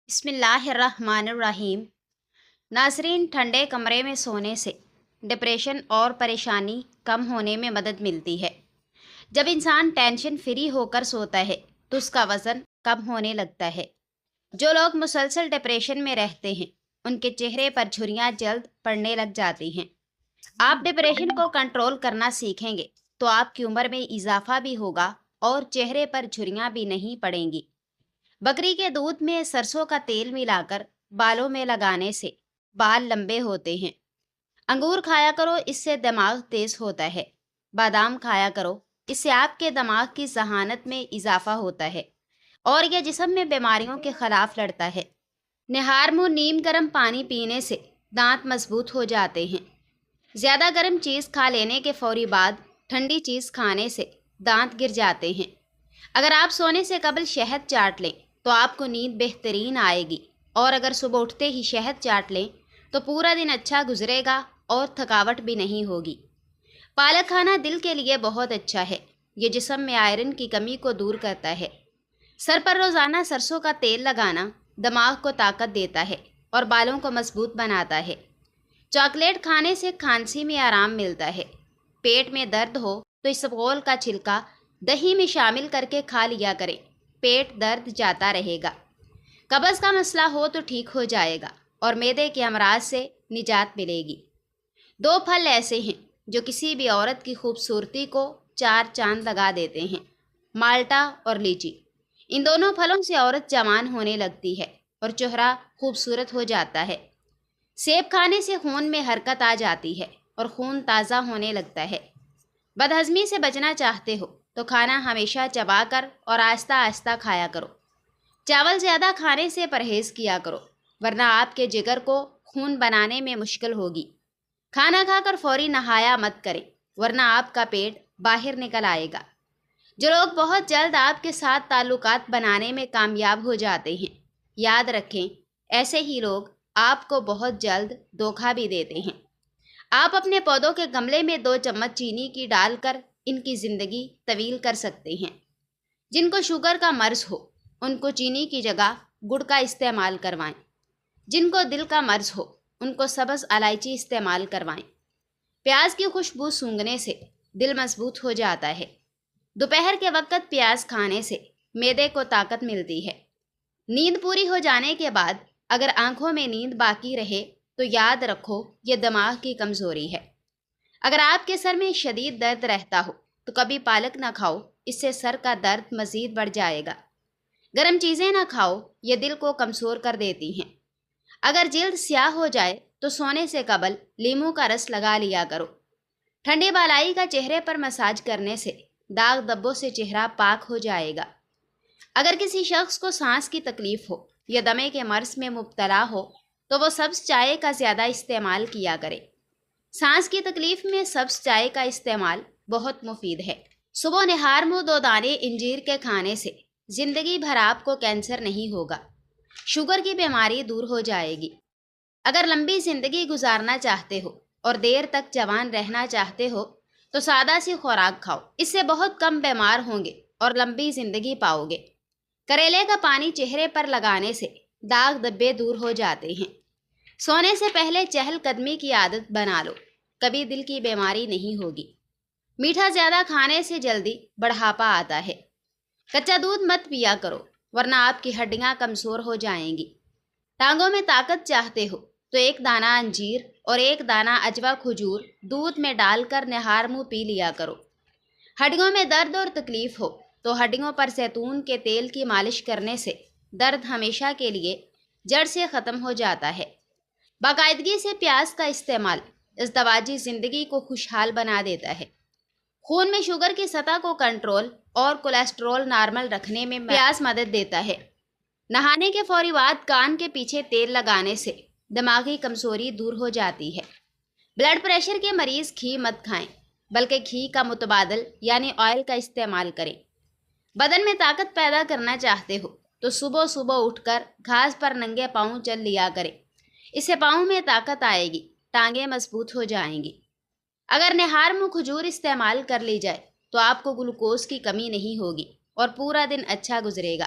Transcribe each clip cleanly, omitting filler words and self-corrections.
بسم اللہ الرحمن الرحیم۔ ناظرین، ٹھنڈے کمرے میں سونے سے ڈپریشن اور پریشانی کم ہونے میں مدد ملتی ہے۔ جب انسان ٹینشن فری ہو کر سوتا ہے تو اس کا وزن کم ہونے لگتا ہے۔ جو لوگ مسلسل ڈپریشن میں رہتے ہیں ان کے چہرے پر جھریاں جلد پڑنے لگ جاتی ہیں۔ آپ ڈپریشن کو کنٹرول کرنا سیکھیں گے تو آپ کی عمر میں اضافہ بھی ہوگا اور چہرے پر جھریاں بھی نہیں پڑیں گی۔ بکری کے دودھ میں سرسوں کا تیل ملا کر بالوں میں لگانے سے بال لمبے ہوتے ہیں۔ انگور کھایا کرو، اس سے دماغ تیز ہوتا ہے۔ بادام کھایا کرو، اس سے آپ کے دماغ کی ذہانت میں اضافہ ہوتا ہے اور یہ جسم میں بیماریوں کے خلاف لڑتا ہے۔ نہار منہ نیم گرم پانی پینے سے دانت مضبوط ہو جاتے ہیں۔ زیادہ گرم چیز کھا لینے کے فوری بعد ٹھنڈی چیز کھانے سے دانت گر جاتے ہیں۔ اگر آپ سونے سے قبل شہد چاٹ لیں تو آپ کو نیند بہترین آئے گی، اور اگر صبح اٹھتے ہی شہد چاٹ لیں تو پورا دن اچھا گزرے گا اور تھکاوٹ بھی نہیں ہوگی۔ پالک کھانا دل کے لیے بہت اچھا ہے، یہ جسم میں آئرن کی کمی کو دور کرتا ہے۔ سر پر روزانہ سرسوں کا تیل لگانا دماغ کو طاقت دیتا ہے اور بالوں کو مضبوط بناتا ہے۔ چاکلیٹ کھانے سے کھانسی میں آرام ملتا ہے۔ پیٹ میں درد ہو تو اسبغول کا چھلکا دہی میں شامل کر کے کھا لیا کریں، پیٹ درد جاتا رہے گا۔ قبض کا مسئلہ ہو تو ٹھیک ہو جائے گا اور معدے کے امراض سے نجات ملے گی۔ دو پھل ایسے ہیں جو کسی بھی عورت کی خوبصورتی کو چار چاند لگا دیتے ہیں، مالٹا اور لیچی۔ ان دونوں پھلوں سے عورت جوان ہونے لگتی ہے اور چہرہ خوبصورت ہو جاتا ہے۔ سیب کھانے سے خون میں حرکت آ جاتی ہے اور خون تازہ ہونے لگتا ہے۔ بدہضمی سے بچنا چاہتے ہو تو کھانا ہمیشہ چبا کر اور آہستہ آہستہ کھایا کرو۔ چاول زیادہ کھانے سے پرہیز کیا کرو ورنہ آپ کے جگر کو خون بنانے میں مشکل ہوگی۔ کھانا کھا کر فوری نہایا مت کریں ورنہ آپ کا پیٹ باہر نکل آئے گا۔ جو لوگ بہت جلد آپ کے ساتھ تعلقات بنانے میں کامیاب ہو جاتے ہیں، یاد رکھیں ایسے ہی لوگ آپ کو بہت جلد دھوکہ بھی دیتے ہیں۔ آپ اپنے پودوں کے گملے میں 2 چمچ چینی کی ڈال کر ان کی زندگی طویل کر سکتے ہیں۔ جن کو شوگر کا مرض ہو ان کو چینی کی جگہ گڑ کا استعمال کروائیں۔ جن کو دل کا مرض ہو ان کو سبز الائچی استعمال کروائیں۔ پیاز کی خوشبو سونگھنے سے دل مضبوط ہو جاتا ہے۔ دوپہر کے وقت پیاز کھانے سے معدے کو طاقت ملتی ہے۔ نیند پوری ہو جانے کے بعد اگر آنکھوں میں نیند باقی رہے تو یاد رکھو یہ دماغ کی کمزوری ہے۔ اگر آپ کے سر میں شدید درد رہتا ہو تو کبھی پالک نہ کھاؤ، اس سے سر کا درد مزید بڑھ جائے گا۔ گرم چیزیں نہ کھاؤ، یہ دل کو کمزور کر دیتی ہیں۔ اگر جلد سیاہ ہو جائے تو سونے سے قبل لیموں کا رس لگا لیا کرو۔ ٹھنڈی بالائی کا چہرے پر مساج کرنے سے داغ دبوں سے چہرہ پاک ہو جائے گا۔ اگر کسی شخص کو سانس کی تکلیف ہو یا دمے کے مرض میں مبتلا ہو تو وہ سبز چائے کا زیادہ استعمال کیا کرے۔ سانس کی تکلیف میں سبز چائے کا استعمال بہت مفید ہے۔ صبح نہار منہ 2 دانے انجیر کے کھانے سے زندگی بھر آپ کو کینسر نہیں ہوگا، شوگر کی بیماری دور ہو جائے گی۔ اگر لمبی زندگی گزارنا چاہتے ہو اور دیر تک جوان رہنا چاہتے ہو تو سادہ سی خوراک کھاؤ، اس سے بہت کم بیمار ہوں گے اور لمبی زندگی پاؤ گے۔ کریلے کا پانی چہرے پر لگانے سے داغ دبے دور ہو جاتے ہیں۔ سونے سے پہلے چہل قدمی کی عادت بنا لو، کبھی دل کی بیماری نہیں ہوگی۔ میٹھا زیادہ کھانے سے جلدی بڑھاپا آتا ہے۔ کچا دودھ مت پیا کرو ورنہ آپ کی ہڈیاں کمزور ہو جائیں گی۔ ٹانگوں میں طاقت چاہتے ہو تو 1 دانہ انجیر اور 1 دانہ اجوا کھجور دودھ میں ڈال کر نہار منہ پی لیا کرو۔ ہڈیوں میں درد اور تکلیف ہو تو ہڈیوں پر زیتون کے تیل کی مالش کرنے سے درد ہمیشہ کے لیے جڑ سے ختم ہو جاتا ہے۔ باقاعدگی سے پیاز کا استعمال ازدواجی زندگی کو خوشحال بنا دیتا ہے۔ خون میں شوگر کی سطح کو کنٹرول اور کولیسٹرول نارمل رکھنے میں پیاز مدد دیتا ہے۔ نہانے کے فوری بعد کان کے پیچھے تیل لگانے سے دماغی کمزوری دور ہو جاتی ہے۔ بلڈ پریشر کے مریض گھی مت کھائیں بلکہ گھی کا متبادل یعنی آئل کا استعمال کریں۔ بدن میں طاقت پیدا کرنا چاہتے ہو تو صبح صبح اٹھ کر گھاس پر ننگے پاؤں چل لیا کریں، اس سے پاؤں میں طاقت آئے گی، ٹانگیں مضبوط ہو جائیں گی۔ اگر نہار منہ کھجور استعمال کر لی جائے تو آپ کو گلوکوز کی کمی نہیں ہوگی اور پورا دن اچھا گزرے گا۔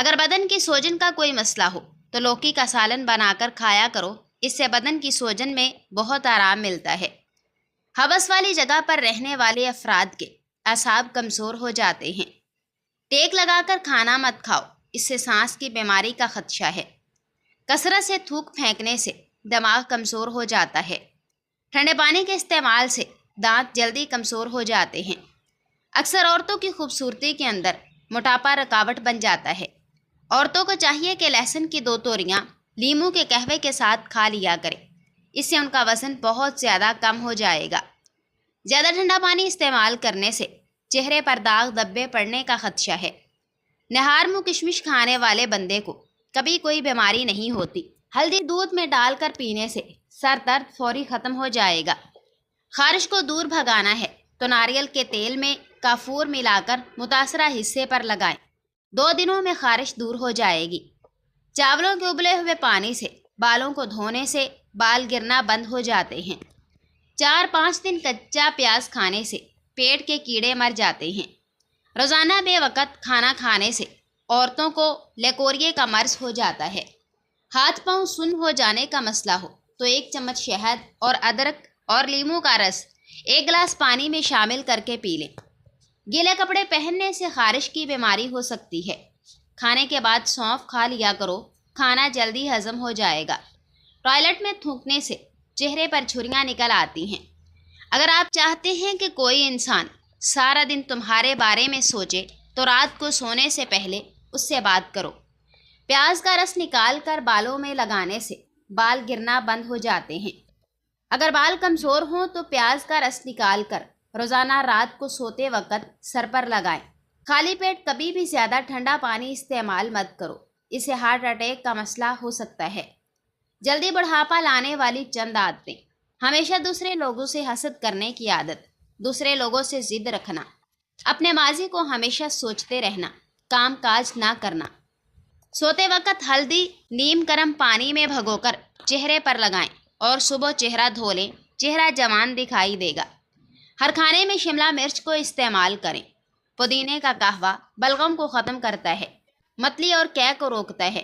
اگر بدن کی سوجن کا کوئی مسئلہ ہو تو لوکی کا سالن بنا کر کھایا کرو، اس سے بدن کی سوجن میں بہت آرام ملتا ہے۔ حبس والی جگہ پر رہنے والے افراد کے اعصاب کمزور ہو جاتے ہیں۔ ٹیک لگا کر کھانا مت کھاؤ، اس سے سانس کی بیماری کا خدشہ ہے۔ کثرت سے تھوک پھینکنے سے دماغ کمزور ہو جاتا ہے۔ ٹھنڈے پانی کے استعمال سے دانت جلدی کمزور ہو جاتے ہیں۔ اکثر عورتوں کی خوبصورتی کے اندر موٹاپا رکاوٹ بن جاتا ہے۔ عورتوں کو چاہیے کہ لہسن کی 2 توریاں لیموں کے قہوے کے ساتھ کھا لیا کرے، اس سے ان کا وزن بہت زیادہ کم ہو جائے گا۔ زیادہ ٹھنڈا پانی استعمال کرنے سے چہرے پر داغ دھبے پڑنے کا خدشہ ہے۔ نہار منہ کشمش کھانے والے بندے کو کبھی کوئی بیماری نہیں ہوتی۔ ہلدی دودھ میں ڈال کر پینے سے سر درد فوری ختم ہو جائے گا۔ خارش کو دور بھگانا ہے تو ناریل کے تیل میں کافور ملا کر متاثرہ حصے پر لگائیں، 2 دنوں میں خارش دور ہو جائے گی۔ چاولوں کے ابلے ہوئے پانی سے بالوں کو دھونے سے بال گرنا بند ہو جاتے ہیں۔ 4-5 دن کچا پیاز کھانے سے پیٹ کے کیڑے مر جاتے ہیں۔ روزانہ بے وقت کھانا کھانے سے عورتوں کو لیکوریا کا مرض ہو جاتا ہے۔ ہاتھ پاؤں سن ہو جانے کا مسئلہ ہو تو 1 چمچ شہد اور ادرک اور لیموں کا رس 1 گلاس پانی میں شامل کر کے پی لیں۔ گیلے کپڑے پہننے سے خارش کی بیماری ہو سکتی ہے۔ کھانے کے بعد سونف کھا لیا کرو، کھانا جلدی ہضم ہو جائے گا۔ ٹوائلٹ میں تھوکنے سے چہرے پر جھریاں نکل آتی ہیں۔ اگر آپ چاہتے ہیں کہ کوئی انسان سارا دن تمہارے بارے میں سوچے تو رات کو سونے سے پہلے اس سے بات کرو۔ پیاز کا رس نکال کر بالوں میں لگانے سے بال گرنا بند ہو جاتے ہیں۔ اگر بال کمزور ہوں تو پیاز کا رس نکال کر روزانہ رات کو سوتے وقت سر پر لگائیں۔ خالی پیٹ کبھی بھی زیادہ ٹھنڈا پانی استعمال مت کرو، اس سے ہارٹ اٹیک کا مسئلہ ہو سکتا ہے۔ جلدی بڑھاپا لانے والی چند عادتیں: ہمیشہ دوسرے لوگوں سے حسد کرنے کی عادت، دوسرے لوگوں سے ضد رکھنا، اپنے ماضی کو ہمیشہ سوچتے رہنا، کام کاج نہ کرنا۔ سوتے وقت ہلدی نیم گرم پانی میں بھگو کر چہرے پر لگائیں اور صبح چہرہ دھو لیں، چہرہ جوان دکھائی دے گا۔ ہر کھانے میں شملہ مرچ کو استعمال کریں۔ پودینے کا قہوہ بلغم کو ختم کرتا ہے، متلی اور قے کو روکتا ہے۔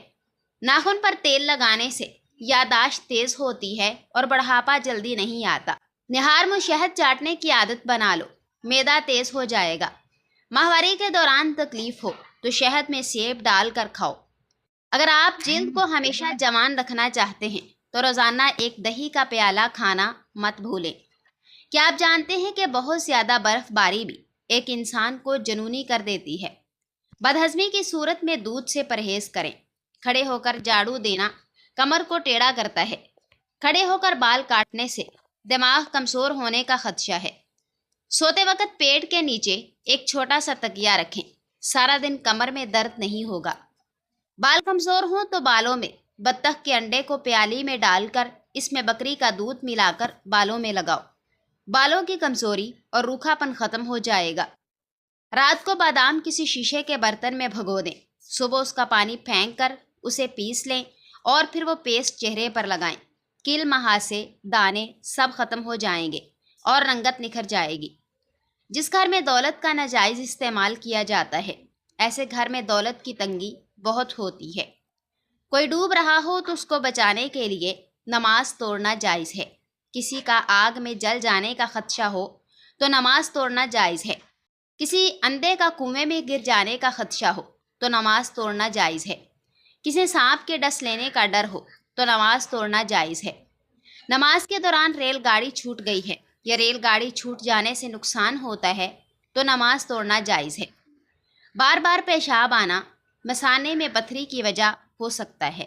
ناخن پر تیل لگانے سے یادداشت تیز ہوتی ہے اور بڑھاپا جلدی نہیں آتا۔ نہار منہ شہد چاٹنے کی عادت بنا لو، معدہ تیز ہو جائے گا۔ ماہواری کے دوران تکلیف ہو تو شہد میں سیب ڈال کر کھاؤ۔ اگر آپ جلد کو ہمیشہ جوان رکھنا چاہتے ہیں تو روزانہ 1 دہی کا پیالہ کھانا مت بھولیں۔ کیا آپ جانتے ہیں کہ بہت زیادہ برف باری بھی ایک انسان کو جنونی کر دیتی ہے؟ بدہضمی کی صورت میں دودھ سے پرہیز کریں۔ کھڑے ہو کر جھاڑو دینا کمر کو ٹیڑھا کرتا ہے۔ کھڑے ہو کر بال کاٹنے سے دماغ کمزور ہونے کا خدشہ ہے۔ سوتے وقت پیٹ کے نیچے ایک چھوٹا سا تکیہ رکھیں، سارا دن کمر میں درد نہیں ہوگا۔ بال کمزور ہوں تو بالوں میں بطخ کے انڈے کو پیالی میں ڈال کر اس میں بکری کا دودھ ملا کر بالوں میں لگاؤ، بالوں کی کمزوری اور روکھا پن ختم ہو جائے گا۔ رات کو بادام کسی شیشے کے برتن میں بھگو دیں، صبح اس کا پانی پھینک کر اسے پیس لیں اور پھر وہ پیسٹ چہرے پر لگائیں۔ کیل مہاسے دانے سب ختم ہو جائیں گے اور رنگت نکھر جائے گی۔ جس گھر میں دولت کا ناجائز استعمال کیا جاتا ہے، ایسے گھر میں دولت کی تنگی بہت ہوتی ہے۔ کوئی ڈوب رہا ہو تو اس کو بچانے کے لیے نماز توڑنا جائز ہے۔ کسی کا آگ میں جل جانے کا خدشہ ہو تو نماز توڑنا جائز ہے۔ کسی اندھے کا کنویں میں گر جانے کا خدشہ ہو تو نماز توڑنا جائز ہے۔ کسی سانپ کے ڈس لینے کا ڈر ہو تو نماز توڑنا جائز ہے۔ نماز کے دوران ریل گاڑی چھوٹ گئی ہے یا ریل گاڑی چھوٹ جانے سے نقصان ہوتا ہے تو نماز توڑنا جائز ہے۔ بار بار پیشاب آنا مثانے میں پتھری کی وجہ ہو سکتا ہے۔